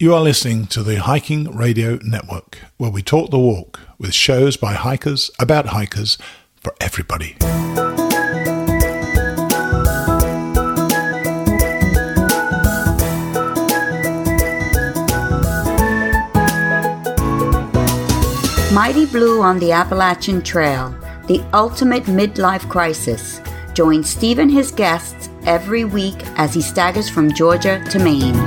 You are listening to the Hiking Radio Network, where we talk the walk with shows by hikers, about hikers, for everybody. Mighty Blue on the Appalachian Trail, the ultimate midlife crisis. Join Steve and his guests every week as he staggers from Georgia to Maine.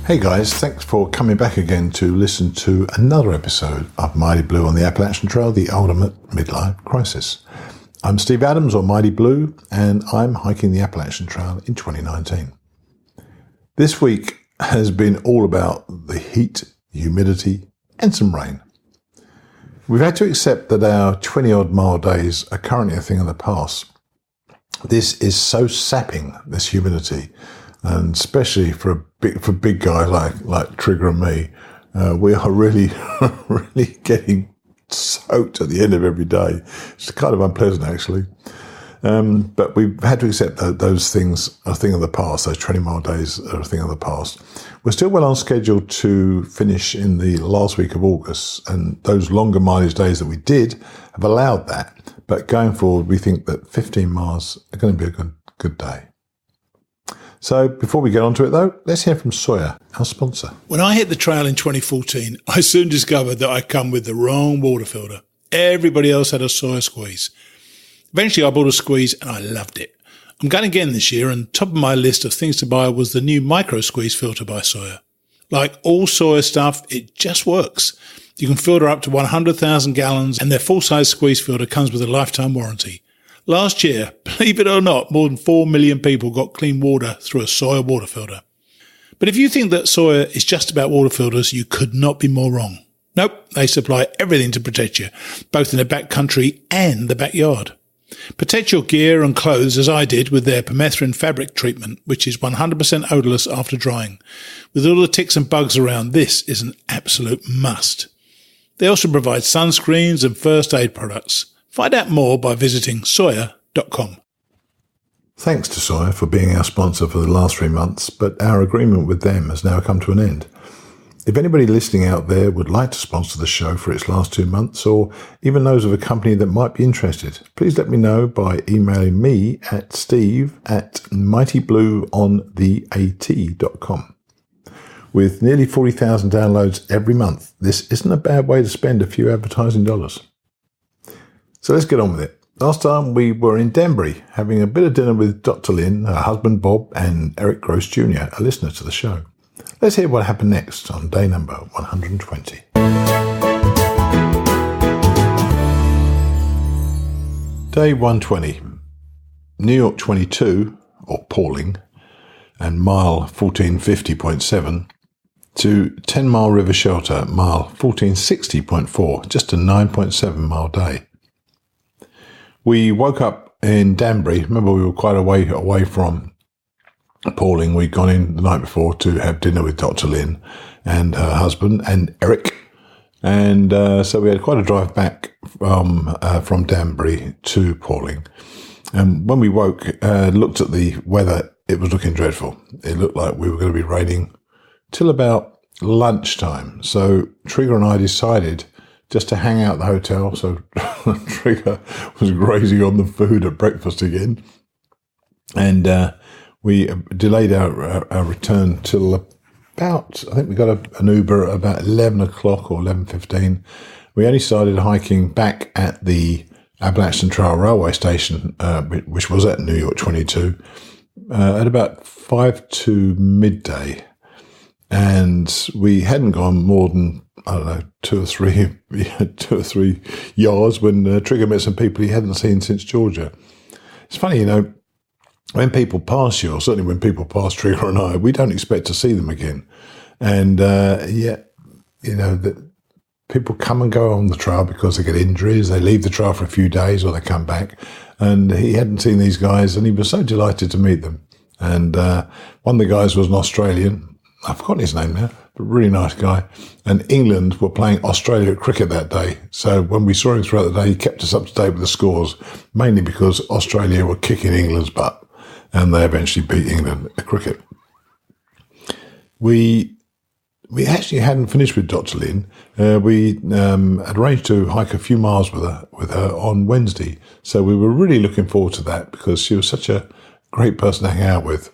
Hey guys, thanks for coming back again to listen to another episode of Mighty Blue on the Appalachian Trail, the ultimate midlife crisis. I'm Steve Adams, or Mighty Blue, and I'm hiking the Appalachian Trail in 2019. This week has been all about the heat, humidity, and some rain. We've had to accept that our 20-odd mile days are currently a thing of the past. This is so sapping, this humidity, and especially for big guys like Trigger and me, we are really getting soaked at the end of every day. It's kind of unpleasant, actually. But we've had to accept that those things are a thing of the past. Those 20-mile days are a thing of the past. We're still well on schedule to finish in the last week of August, and those longer mileage days that we did have allowed that. But going forward, we think that 15 miles are going to be a good day. So before we get on to it, though, let's hear from Sawyer, our sponsor. When I hit the trail in 2014, I soon discovered that I'd come with the wrong water filter. Everybody else had a Sawyer squeeze. Eventually, I bought a squeeze and I loved it. I'm going again this year, and top of my list of things to buy was the new micro squeeze filter by Sawyer. Like all Sawyer stuff, it just works. You can filter up to 100,000 gallons, and their full-size squeeze filter comes with a lifetime warranty. Last year, believe it or not, more than 4 million people got clean water through a Sawyer water filter. But if you think that Sawyer is just about water filters, you could not be more wrong. Nope, they supply everything to protect you, both in the backcountry and the backyard. Protect your gear and clothes as I did with their permethrin fabric treatment, which is 100% odorless after drying. With all the ticks and bugs around, this is an absolute must. They also provide sunscreens and first aid products. Find out more by visiting Sawyer.com. Thanks to Sawyer for being our sponsor for the last 3 months, but our agreement with them has now come to an end. If anybody listening out there would like to sponsor the show for its last 2 months, or even knows of a company that might be interested, please let me know by emailing me at steve@mightyblueontheat.com. With nearly 40,000 downloads every month, this isn't a bad way to spend a few advertising dollars. So let's get on with it. Last time we were in Danbury having a bit of dinner with Dr. Lynn, her husband Bob, and Eric Gross Jr., a listener to the show. Let's hear what happened next on day number 120. Day 120. New York 22, or Pauling, and mile 1450.7 to 10 Mile River Shelter, mile 1460.4, just a 9.7 mile day. We woke up in Danbury. Remember, we were quite away from Pauling. We'd gone in the night before to have dinner with Dr. Lynn and her husband and Eric. And so we had quite a drive back from Danbury to Pauling. And when we woke, looked at the weather, it was looking dreadful. It looked like we were going to be raining till about lunchtime. So Trigger and I decided just to hang out at the hotel. So Trigger was grazing on the food at breakfast again. And we delayed our return till about, I think we got an Uber at about 11 o'clock or 11:15. We only started hiking back at the Appalachian Trail Railway Station, which was at New York 22, at about 5 to midday. And we hadn't gone more than, I don't know, 2 or 3 yards when Trigger met some people he hadn't seen since Georgia. It's funny, you know, when people pass you, or certainly when people pass Trigger and I, we don't expect to see them again. And yet, you know, that people come and go on the trail because they get injuries, they leave the trail for a few days or they come back. And he hadn't seen these guys and he was so delighted to meet them. And one of the guys was an Australian. I've forgotten his name now, but really nice guy. And England were playing Australia at cricket that day. So when we saw him throughout the day, he kept us up to date with the scores, mainly because Australia were kicking England's butt and they eventually beat England at cricket. We actually hadn't finished with Dr. Lynn. We had arranged to hike a few miles with her on Wednesday. So we were really looking forward to that because she was such a great person to hang out with.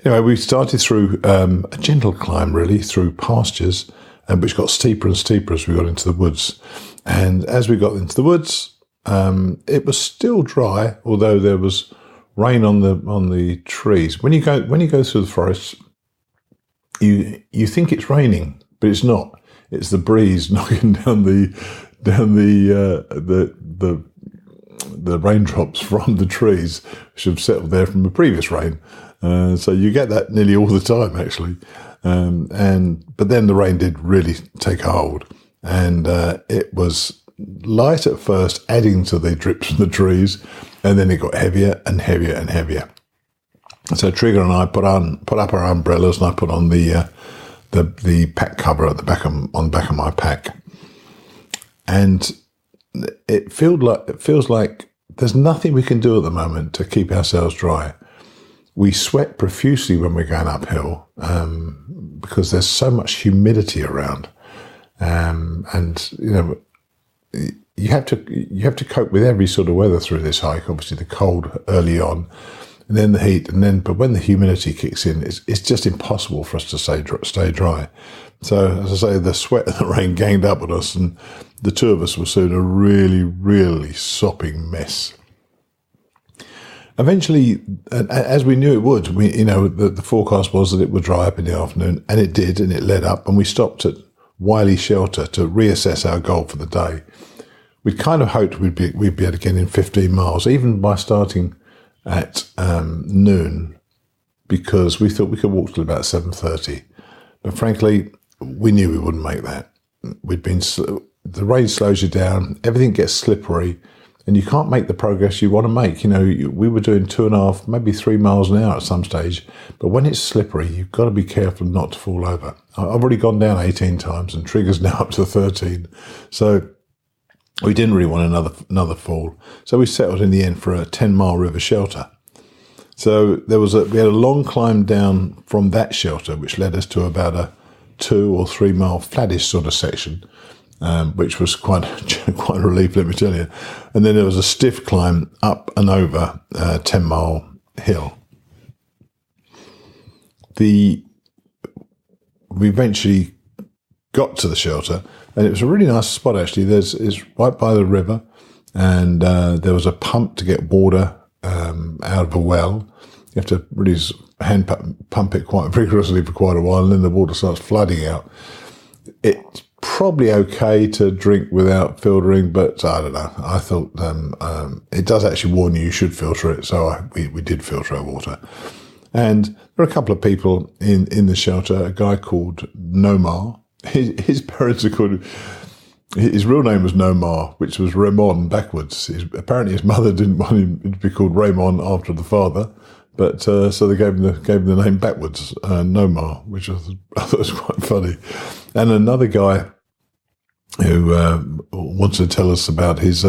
Anyway, we started through a gentle climb, really, through pastures, which got steeper and steeper as we got into the woods. And as we got into the woods, it was still dry, although there was rain on the trees. When you go through the forest, you think it's raining, but it's not. It's the breeze knocking down the raindrops from the trees, which have settled there from the previous rain. So you get that nearly all the time, actually. But then the rain did really take a hold, and it was light at first, adding to the drips from the trees, and then it got heavier and heavier and heavier. So Trigger and I put up our umbrellas, and I put on the pack cover on the back of my pack, and it feels like there's nothing we can do at the moment to keep ourselves dry. We sweat profusely when we're going uphill because there's so much humidity around, and you have to cope with every sort of weather through this hike. Obviously, the cold early on, and then the heat, but when the humidity kicks in, it's just impossible for us to stay dry. So, as I say, the sweat and the rain ganged up on us, and the two of us were soon a really, really sopping mess. Eventually, as we knew it would, the forecast was that it would dry up in the afternoon, and it did, and it led up, and we stopped at Wiley Shelter to reassess our goal for the day. We'd kind of hoped we'd be able to get in 15 miles, even by starting at noon, because we thought we could walk till about 7:30. But frankly, we knew we wouldn't make that. The rain slows you down, everything gets slippery, and you can't make the progress you want to make. We were doing 2.5, maybe 3 miles an hour at some stage, but when it's slippery, you've got to be careful not to fall over. I've already gone down 18 times, and Trigger's now up to 13. So we didn't really want another fall. So we settled in the end for a 10-mile river shelter. So we had a long climb down from that shelter, which led us to about a 2 or 3 mile flattish sort of section, which was quite a relief, let me tell you. And then there was a stiff climb up and over a 10-mile hill. We eventually got to the shelter, and it was a really nice spot, actually. It's right by the river, and there was a pump to get water out of a well. You have to really hand pump it quite vigorously for quite a while, and then the water starts flooding out. It's probably okay to drink without filtering, but I don't know. I thought it does actually warn you should filter it, so we did filter our water. And there are a couple of people in the shelter, a guy called Nomar. His parents are called, his real name was Nomar, which was Raymond backwards. Apparently his mother didn't want him to be called Raymond after the father, but so they gave him the name backwards, Nomar, which I thought was quite funny. And another guy who wants to tell us about his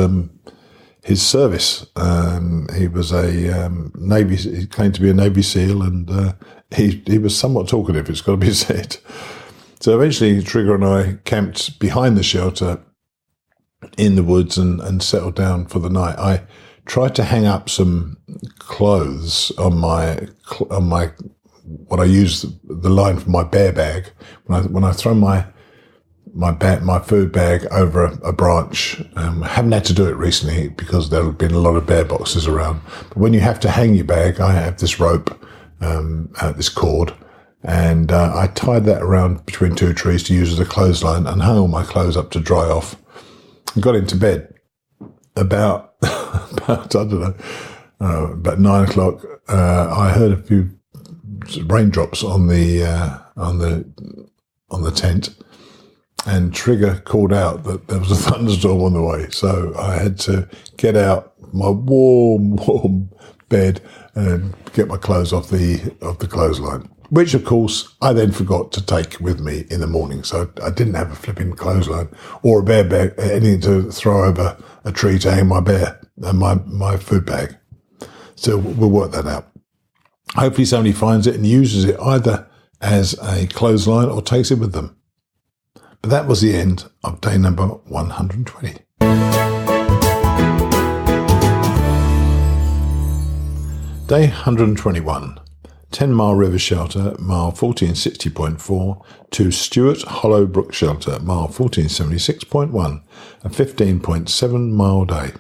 service. He was a Navy. He claimed to be a Navy SEAL, and he was somewhat talkative, it's got to be said. So eventually, Trigger and I camped behind the shelter in the woods and settled down for the night. I tried to hang up some clothes on my what I use the line for my bear bag. When I throw my food bag over a branch, I haven't had to do it recently because there have been a lot of bear boxes around. But when you have to hang your bag, I have this rope, this cord. And I tied that around between two trees to use as a clothesline and hung all my clothes up to dry off. And got into bed about I don't know, about 9 o'clock. I heard a few raindrops on the tent, and Trigger called out that there was a thunderstorm on the way. So I had to get out my warm bed and get my clothes off the clothesline, which of course I then forgot to take with me in the morning. So I didn't have a flipping clothesline or a bear bag, anything to throw over a tree to hang my bear and my food bag. So we'll work that out. Hopefully somebody finds it and uses it either as a clothesline or takes it with them. But that was the end of day number 120. Day 121, 10 Mile River Shelter, mile 1460.4, to Stewart Hollow Brook Shelter, mile 1476.1, a 15.7 mile day.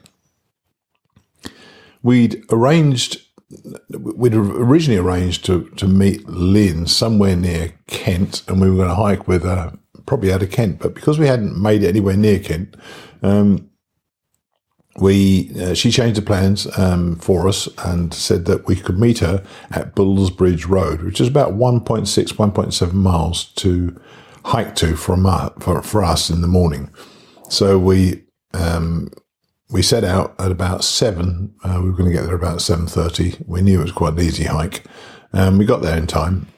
We'd originally arranged to meet Lynn somewhere near Kent, and we were going to hike with her probably out of Kent, but because we hadn't made it anywhere near Kent, she changed the plans for us and said that we could meet her at Bullsbridge Road, which is about 1.7 miles to hike to for us in the morning. So we set out at about 7. We were going to get there about 7:30. We knew it was quite an easy hike. We got there in time.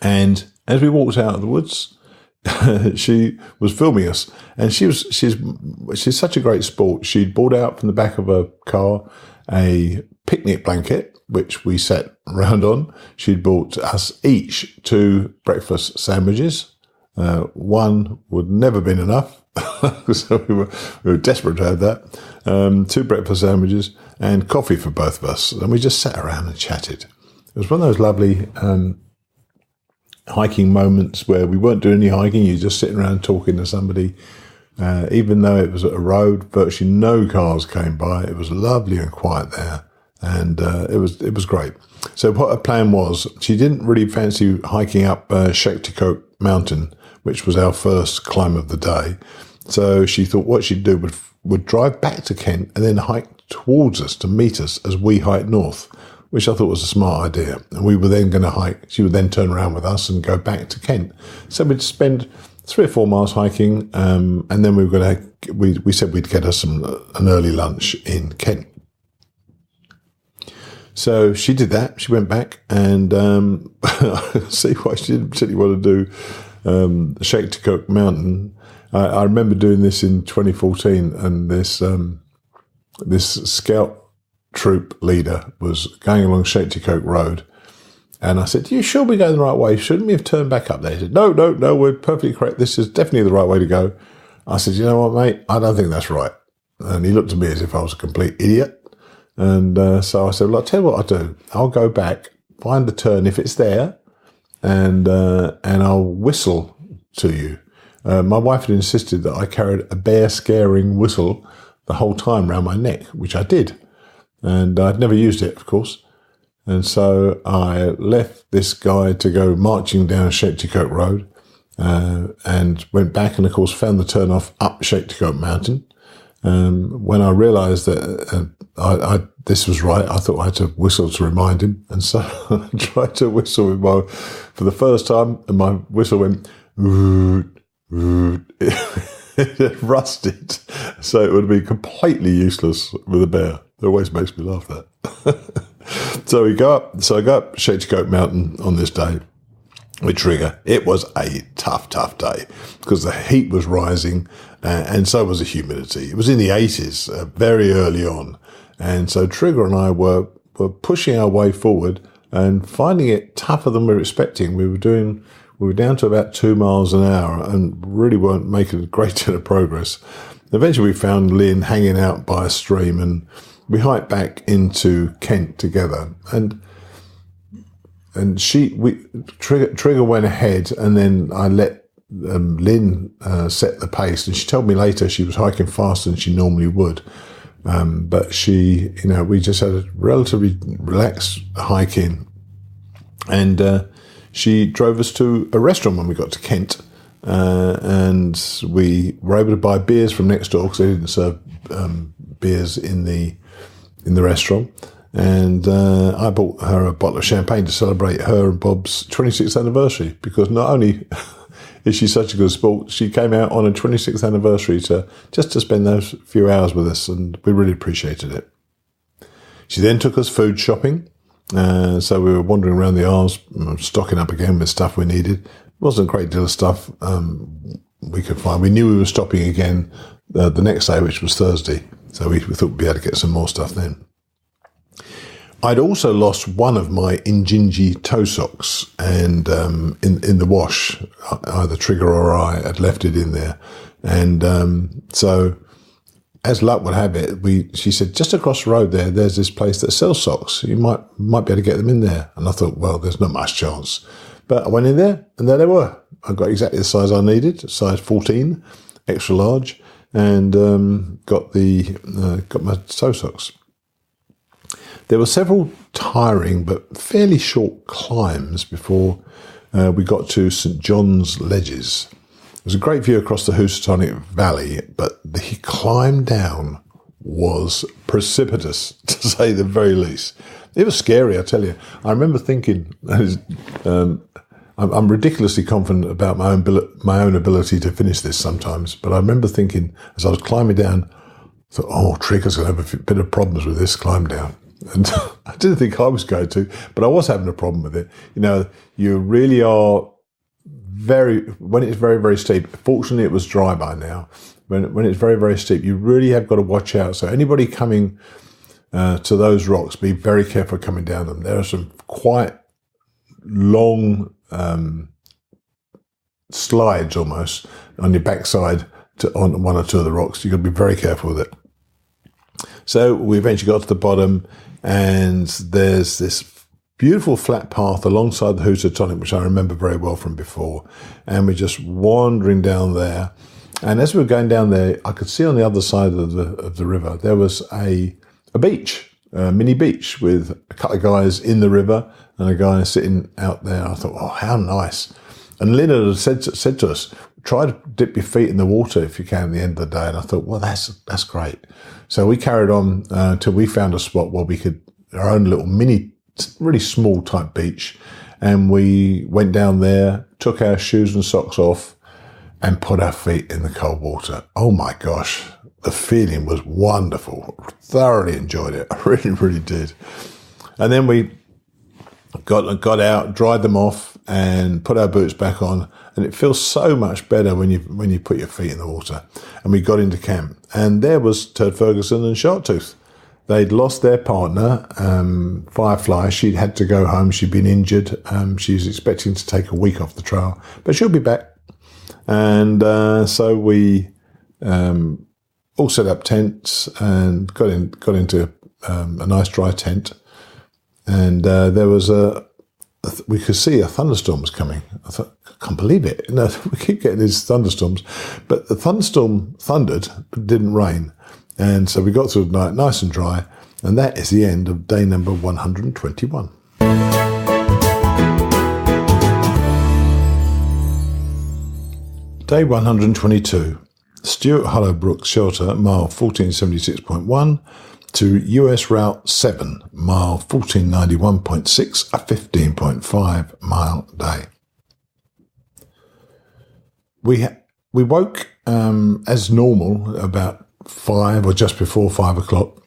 And as we walked out of the woods, she was filming us, and she's such a great sport. She'd brought out from the back of her car a picnic blanket, which we sat around on. She'd bought us each 2 breakfast sandwiches. One would never been enough. So we were desperate to have that. 2 breakfast sandwiches and coffee for both of us. And we just sat around and chatted. It was one of those lovely hiking moments where we weren't doing any hiking. You're just sitting around talking to somebody. Even though it was a road, virtually no cars came by. It was lovely and quiet there. And it was great. So what her plan was, she didn't really fancy hiking up Shakticoke Mountain, which was our first climb of the day. So she thought what she'd do would drive back to Kent and then hike towards us to meet us as we hiked north, which I thought was a smart idea. And we were then going to hike. She would then turn around with us and go back to Kent. So we'd spend 3 or 4 miles hiking, and then we were going to. We said we'd get us an early lunch in Kent. So she did that. She went back and see why she didn't particularly want to do Shakticoke Mountain. I remember doing this in 2014, and this scout troop leader was going along Shakticoke Road, and I said, "Are you sure we're going the right way? Shouldn't we have turned back up there?" He said, No, we're perfectly correct. This is definitely the right way to go. I said, "You know what, mate? I don't think that's right." And he looked at me as if I was a complete idiot. And so I said, "Well, I'll tell you what I'll do. I'll go back, find the turn if it's there, and I'll whistle to you." My wife had insisted that I carried a bear scaring whistle the whole time around my neck, which I did. And I'd never used it, of course. And so I left this guy to go marching down Shakticoke Road and went back and, of course, found the turn off up Shakticoke Mountain. When I realised that this was right, I thought I had to whistle to remind him. And so I tried to whistle for the first time, and my whistle went, it rusted. So it would have been completely useless with a bear. It always makes me laugh, that. So I go up Shakticoke Mountain on this day with Trigger. It was a tough day because the heat was rising and so was the humidity. It was in the 80s very early on. And so Trigger and I were pushing our way forward and finding it tougher than we were expecting. We were down to about 2 miles an hour and really weren't making a great deal of progress. Eventually we found Lynn hanging out by a stream, and we hiked back into Kent together. And Trigger went ahead, and then I let Lynn set the pace. And she told me later she was hiking faster than she normally would. But we just had a relatively relaxed hike in. And she drove us to a restaurant when we got to Kent, and we were able to buy beers from next door because they didn't serve beers in the restaurant. And I bought her a bottle of champagne to celebrate her and Bob's 26th anniversary, because not only is she such a good sport, she came out on a 26th anniversary to spend those few hours with us, and we really appreciated it. She then took us food shopping. So we were wandering around the aisles, stocking up again with stuff we needed. Wasn't a great deal of stuff we could find. We knew we were stopping again the next day, which was Thursday. So we thought we'd be able to get some more stuff then. I'd also lost one of my Injinji toe socks, and in the wash, either Trigger or I had left it in there. And so, as luck would have it, she said, just across the road there's this place that sells socks. You might be able to get them in there. And I thought, well, there's not much chance. But I went in there, and there they were. I got exactly the size I needed, size 14, extra large, and got my toe socks. There were several tiring but fairly short climbs before we got to St John's Ledges. It was a great view across the Housatonic Valley, but the climb down was precipitous, to say the very least. It was scary, I tell you. I remember thinking, I'm ridiculously confident about my own ability to finish this sometimes, but I remember thinking, as I was climbing down, I thought, oh, Trigger's going to have a bit of problems with this climb down. And I didn't think I was going to, but I was having a problem with it. You really are when it's very, very steep. Fortunately, it was dry by now. When it's very, very steep, you really have got to watch out. So anybody coming to those rocks, be very careful coming down them. There are some quite long slides almost on your backside on one or two of the rocks. You've got to be very careful with it. So we eventually got to the bottom, and there's this beautiful flat path alongside the Housatonic, which I remember very well from before. And we're just wandering down there. And as we were going down there, I could see on the other side of the river, there was a beach, a mini beach with a couple of guys in the river and a guy sitting out there. I thought, oh, how nice. And Lynn had said to us, try to dip your feet in the water if you can at the end of the day. And I thought, well, that's great. So we carried on till we found a spot where we could, our own little mini, really small type beach. And we went down there, took our shoes and socks off and put our feet in the cold water. Oh my gosh, the feeling was wonderful. Thoroughly enjoyed it. I really, really did. And then we got out, dried them off and put our boots back on. And it feels so much better when you put your feet in the water. And we got into camp. And there was Turd Ferguson and Sharktooth. They'd lost their partner, Firefly. She'd had to go home. She'd been injured. She's expecting to take a week off the trail. But she'll be back. And so we all set up tents and got into a nice dry tent. And there was we could see a thunderstorm was coming. I thought, I can't believe it. No, we keep getting these thunderstorms. But the thunderstorm thundered, but didn't rain. And so we got through the night nice and dry. And that is the end of day number 121. Day 122. Stuart Hollowbrook Shelter, mile 1476.1 to US Route 7, mile 1491.6, a 15.5 mile day. We woke as normal about 5 or just before 5 o'clock,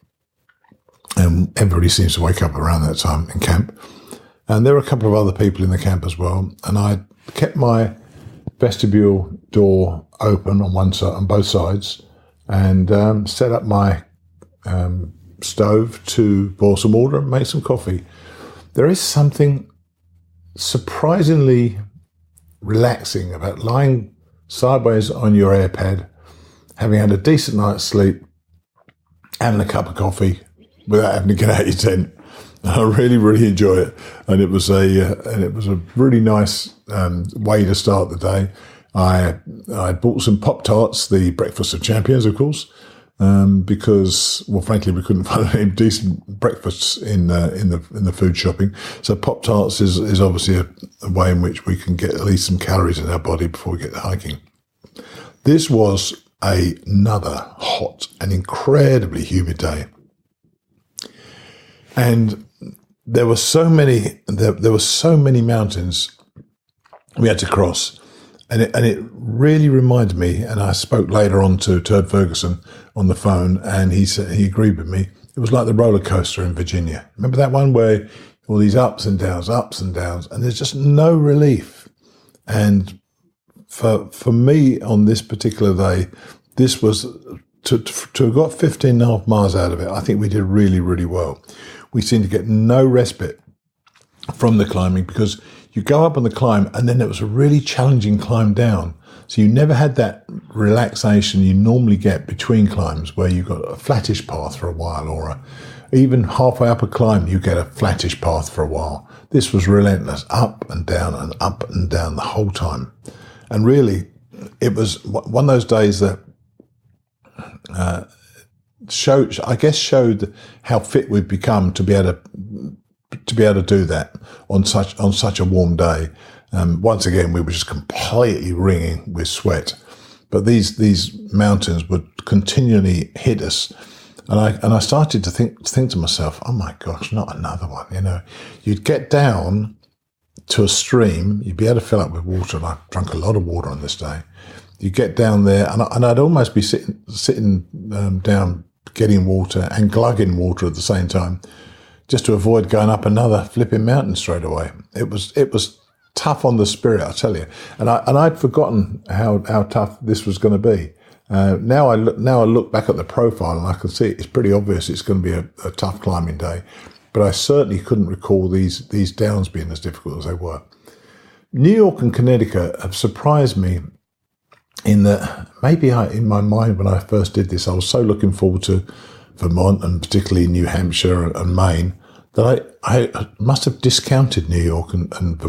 and everybody seems to wake up around that time in camp. And there were a couple of other people in the camp as well, and I kept my vestibule door open on one side, on both sides, and set up my stove to boil some water and make some coffee. There is something surprisingly relaxing about lying sideways on your air pad, having had a decent night's sleep, having a cup of coffee without having to get out of your tent. I really, really enjoy it, and it was a really nice way to start the day. I bought some Pop-Tarts, the breakfast of champions, of course, because, well, frankly, we couldn't find any decent breakfasts in the food shopping. So Pop-Tarts is obviously a way in which we can get at least some calories in our body before we get to hiking. This was another hot and incredibly humid day, and there were so many mountains we had to cross, and it really reminded me. And I spoke later on to Turd Ferguson on the phone, and he said he agreed with me. It was like the roller coaster in Virginia. Remember that one where all these ups and downs, and there's just no relief. And for me on this particular day, this was to have got 15 and a half miles out of it. I think we did really, really well. We seemed to get no respite from the climbing because you go up on the climb and then it was a really challenging climb down. So you never had that relaxation you normally get between climbs where you've got a flattish path for a while, or even halfway up a climb, you get a flattish path for a while. This was relentless, up and down the whole time. And really, it was one of those days that showed how fit we've become to be able to do that on such a warm day. Once again, we were just completely wringing with sweat, but these mountains would continually hit us, and I started to think to myself, oh my gosh, not another one. You'd get down to a stream, you'd be able to fill up with water, and I drank a lot of water on this day. You get down there, and I'd almost be sitting down, getting water and glugging water at the same time, just to avoid going up another flipping mountain straight away. It was tough on the spirit, I tell you. And I'd forgotten how tough this was going to be. Now I look back at the profile and I can see it's pretty obvious it's going to be a tough climbing day. But I certainly couldn't recall these downs being as difficult as they were. New York and Connecticut have surprised me in that maybe in my mind when I first did this, I was so looking forward to Vermont and particularly New Hampshire and Maine that I must have discounted New York and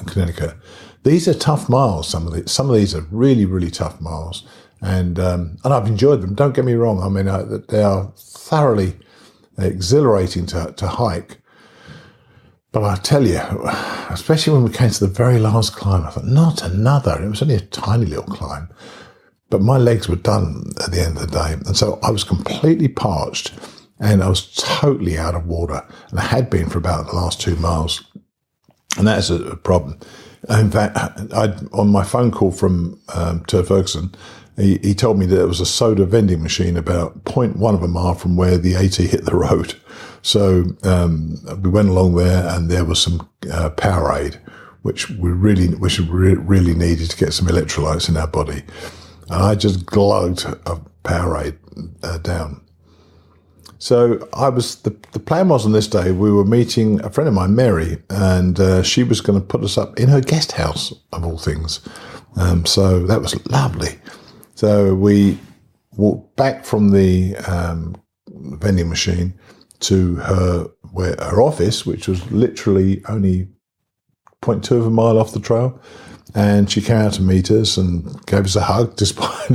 Connecticut. These are tough miles. Some of these are really, really tough miles, and I've enjoyed them. Don't get me wrong. I mean, they are thoroughly exhilarating to hike. But I tell you, especially when we came to the very last climb, I thought, not another. It was only a tiny little climb, but my legs were done at the end of the day, and so I was completely parched. And I was totally out of water, and I had been for about the last 2 miles. And that's a problem. In fact, on my phone call from Tur Ferguson, he told me that there was a soda vending machine about 0.1 of a mile from where the AT hit the road. So we went along there, and there was some Powerade, which we really needed to get some electrolytes in our body. And I just glugged a Powerade down. So the plan was on this day, we were meeting a friend of mine, Mary, and she was going to put us up in her guest house, of all things. So that was lovely. So we walked back from the vending machine to her office, which was literally only 0.2 of a mile off the trail. And she came out to meet us and gave us a hug, despite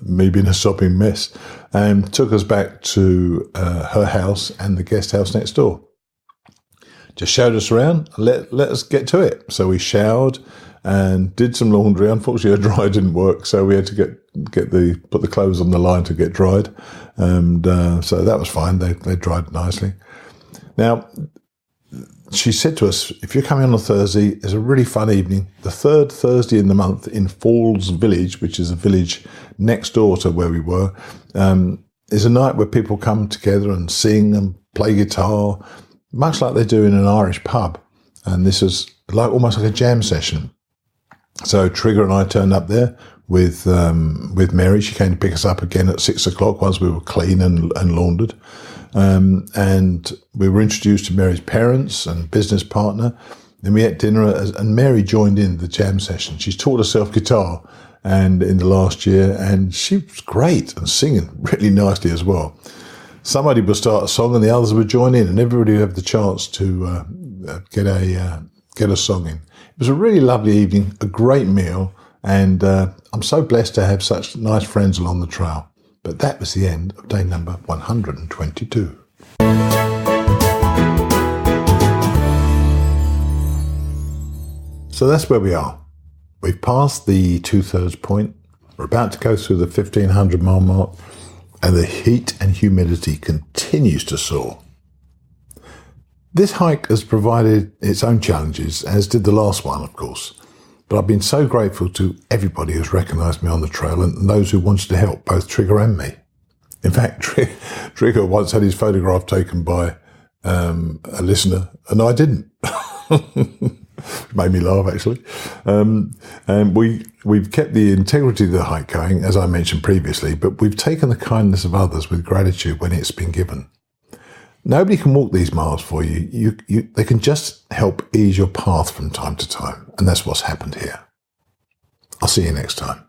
me being a sopping mess, and took us back to her house and the guest house next door. Just showed us around, let us get to it. So we showered and did some laundry. Unfortunately, her dryer didn't work, so we had to put the clothes on the line to get dried, and so that was fine. They dried nicely. Now, she said to us, if you're coming on a Thursday, it's a really fun evening. The third Thursday in the month in Falls Village, which is a village next door to where we were, is a night where people come together and sing and play guitar, much like they do in an Irish pub. And this was almost like a jam session. So Trigger and I turned up there with Mary. She came to pick us up again at 6 o'clock once we were clean and laundered. And we were introduced to Mary's parents and business partner. Then we ate dinner, and Mary joined in the jam session. She's taught herself guitar and in the last year, and she was great and singing really nicely as well. Somebody would start a song and the others would join in, and everybody would have the chance to get a song in. It was a really lovely evening, a great meal, and I'm so blessed to have such nice friends along the trail. But that was the end of day number 122. So that's where we are. We've passed the 2/3 point. We're about to go through the 1,500 mile mark, and the heat and humidity continues to soar. This hike has provided its own challenges, as did the last one, of course. But I've been so grateful to everybody who's recognised me on the trail and those who wanted to help, both Trigger and me. In fact, Trigger once had his photograph taken by a listener, and I didn't. Made me laugh, actually. And we've kept the integrity of the hike going, as I mentioned previously, but we've taken the kindness of others with gratitude when it's been given. Nobody can walk these miles for you. They can just help ease your path from time to time, and that's what's happened here. I'll see you next time.